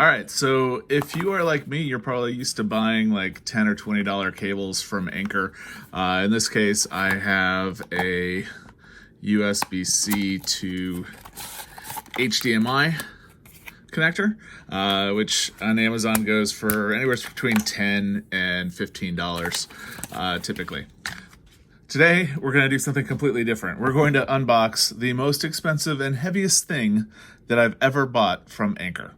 All right, so if you are like me, you're probably used to buying like $10 or $20 cables from Anker. In this case, I have a USB-C to HDMI connector, which on Amazon goes for anywhere between $10 and $15 typically. Today, we're going to do something completely different. We're going to unbox the most expensive and heaviest thing that I've ever bought from Anker.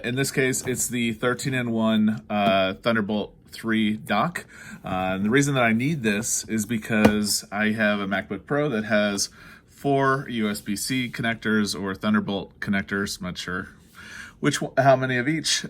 In this case, it's the 13-in-1 Thunderbolt 3 dock. And the reason that I need this is because I have a MacBook Pro that has 4 USB-C connectors or Thunderbolt connectors. I'm not sure how many of each.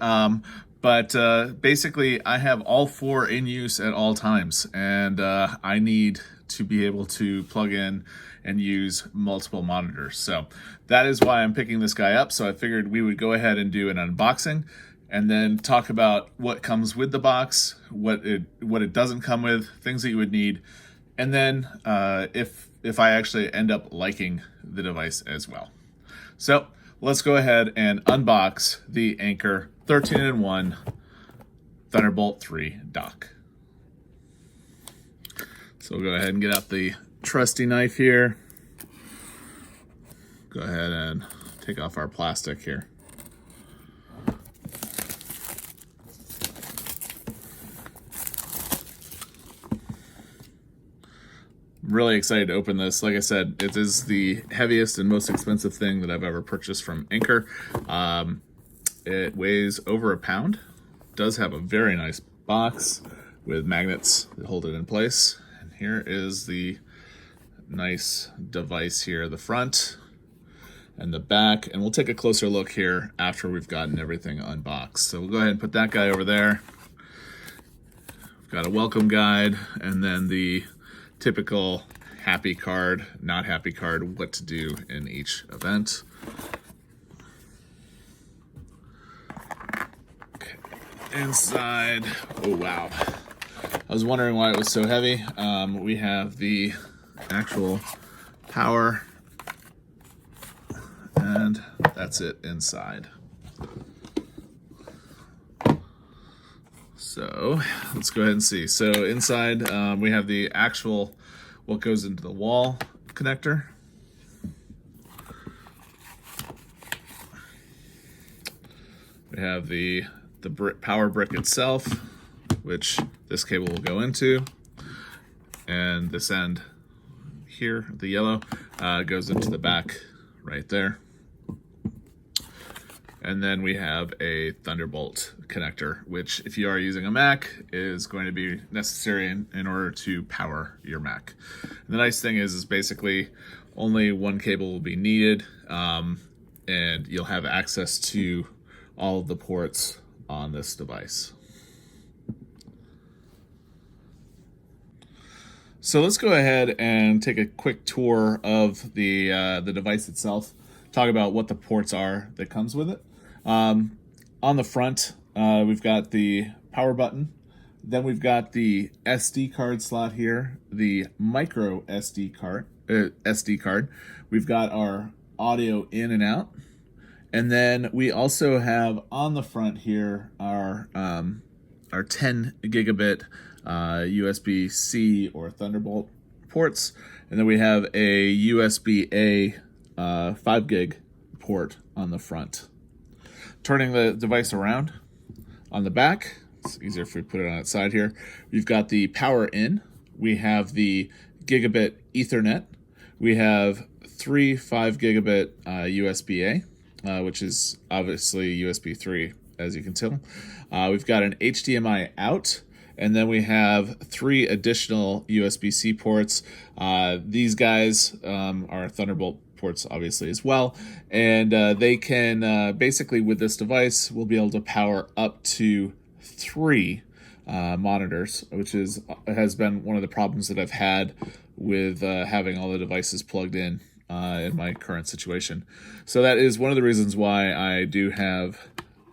But basically, I have all 4 in use at all times, and I need to be able to plug in and use multiple monitors. So that is why I'm picking this guy up. So I figured we would go ahead and do an unboxing and then talk about what comes with the box, what it doesn't come with, things that you would need, and then if I actually end up liking the device as well. So let's go ahead and unbox the Anker 13-in-1 Thunderbolt 3 dock. So we'll go ahead and get out the trusty knife here. Go ahead and take off our plastic here. I'm really excited to open this. Like I said, it is the heaviest and most expensive thing that I've ever purchased from Anker. It weighs over a pound. Does have a very nice box with magnets that hold it in place. And here is the nice device here, the front and the back. And we'll take a closer look here after we've gotten everything unboxed. So we'll go ahead and put that guy over there. We've got a welcome guide and then the typical happy card, not happy card, what to do in each event. Okay. Inside, oh wow. I was wondering why it was so heavy. We have the actual power, and that's it inside. So let's go ahead and see. So inside we have the actual, what goes into the wall connector. We have the power brick itself, which this cable will go into, and this end here, the yellow, goes into the back right there. And then we have a Thunderbolt connector, which if you are using a Mac is going to be necessary in order to power your Mac. And the nice thing is basically only one cable will be needed, and you'll have access to all of the ports on this device. So let's go ahead and take a quick tour of the device itself. Talk about what the ports are that comes with it. On the front, we've got the power button. Then we've got the SD card slot here, the micro SD card. We've got our audio in and out. And then we also have on the front here our 10 gigabit USB-C or Thunderbolt ports. And then we have a USB-A 5 gig port on the front. Turning the device around on the back, it's easier if we put it on its side here. We've got the power in. We have the gigabit Ethernet. We have 3 5 gigabit USB-A, which is obviously USB 3, as you can tell. We've got an HDMI out, and then we have 3 additional USB-C ports. These guys are Thunderbolt ports obviously as well, and they can basically, with this device, we'll be able to power up to 3 monitors, which has been one of the problems that I've had with having all the devices plugged in my current situation. So that is one of the reasons why I do have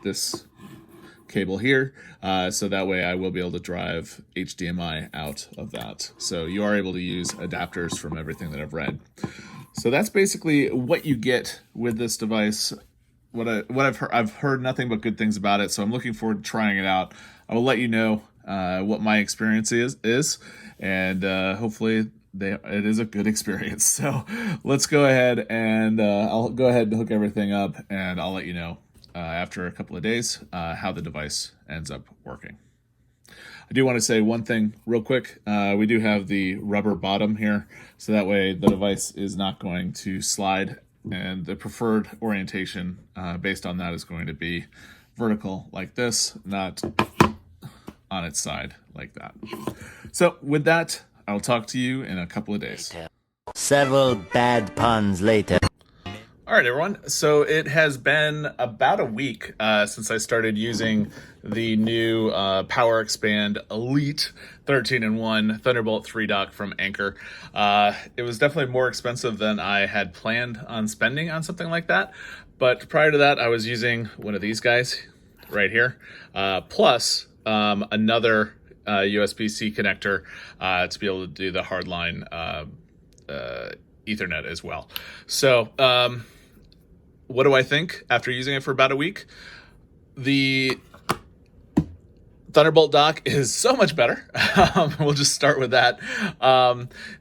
this cable here, so that way I will be able to drive HDMI out of that. So you are able to use adapters from everything that I've read. So that's basically what you get with this device I've heard nothing but good things about it, so I'm looking forward to trying it out. I will let you know what my experience is, and hopefully it is a good experience. So let's go ahead and I'll go ahead and hook everything up, and I'll let you know after a couple of days how the device ends up working. I do want to say one thing real quick. We do have the rubber bottom here, so that way the device is not going to slide, and the preferred orientation based on that is going to be vertical like this, not on its side like that. So with that, I'll talk to you in a couple of days. Several bad puns later. All right, everyone. So it has been about a week since I started using the new PowerExpand Elite 13-in-1 Thunderbolt 3 dock from Anker. It was definitely more expensive than I had planned on spending on something like that. But prior to that, I was using one of these guys right here, plus another USB-C connector to be able to do the hardline Ethernet as well. So what do I think after using it for about a week? The Thunderbolt dock is so much better. We'll just start with that.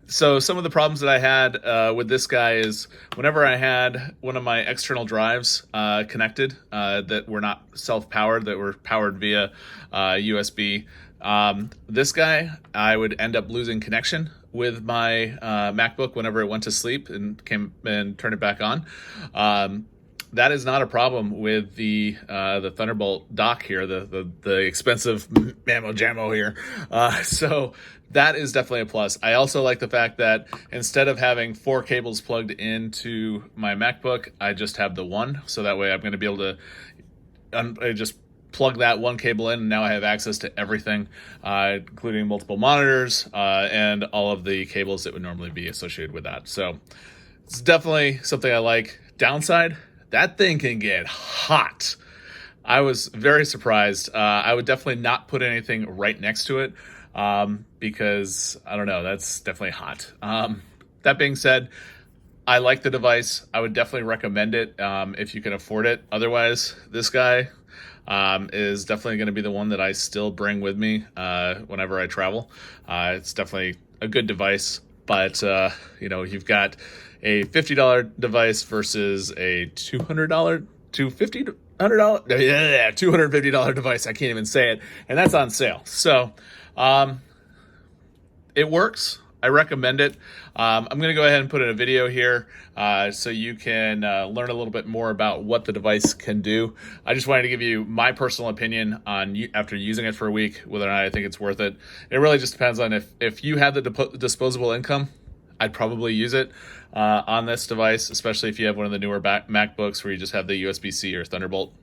So some of the problems that I had with this guy is whenever I had one of my external drives connected that were not self-powered, that were powered via USB, this guy, I would end up losing connection with my MacBook whenever it went to sleep and came and turned it back on. That is not a problem with the Thunderbolt dock here, the expensive mammo jammo here. So that is definitely a plus. I also like the fact that instead of having 4 cables plugged into my MacBook, I just have the one. So that way I'm going to be able to just plug that one cable in, and now I have access to everything, including multiple monitors and all of the cables that would normally be associated with that. So it's definitely something I like. Downside, that thing can get hot. I was very surprised. I would definitely not put anything right next to it because, I don't know, that's definitely hot. That being said, I like the device. I would definitely recommend it if you can afford it. Otherwise, this guy is definitely going to be the one that I still bring with me whenever I travel. It's definitely a good device, but you've got a $50 device versus a $250 device. I can't even say it, and that's on sale. So it works. I recommend it. I'm going to go ahead and put in a video here so you can learn a little bit more about what the device can do. I just wanted to give you my personal opinion on after using it for a week, whether or not I think it's worth it. It really just depends on if you have the disposable income, I'd probably use it on this device, especially if you have one of the newer MacBooks where you just have the USB-C or Thunderbolt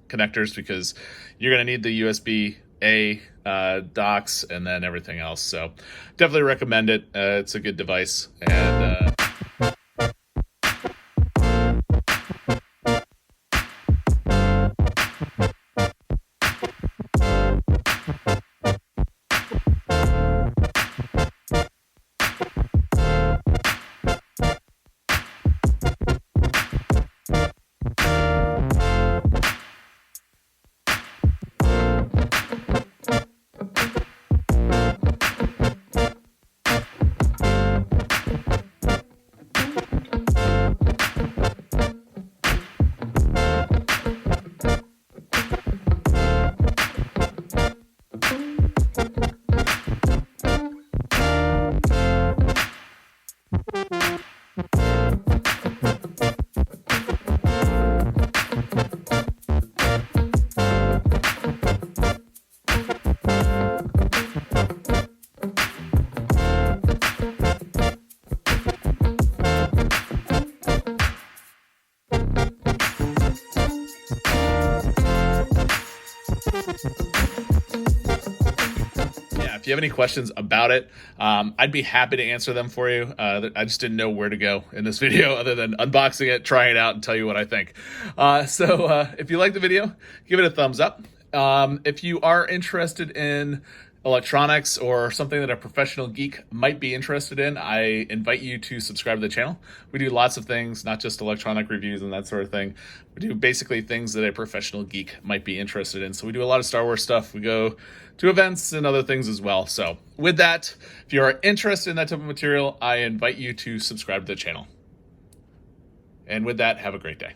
connectors, because you're going to need the USB-A docks and then everything else. So definitely recommend it. It's a good device. And if you have any questions about it, I'd be happy to answer them for you. I just didn't know where to go in this video other than unboxing it, trying it out, and tell you what I think. So if you like the video, give it a thumbs up. If you are interested in electronics or something that a professional geek might be interested in, I invite you to subscribe to the channel. We do lots of things, not just electronic reviews and that sort of thing. We do basically things that a professional geek might be interested in. So we do a lot of Star Wars stuff. We go to events and other things as well. So with that, if you are interested in that type of material, I invite you to subscribe to the channel. And with that, have a great day.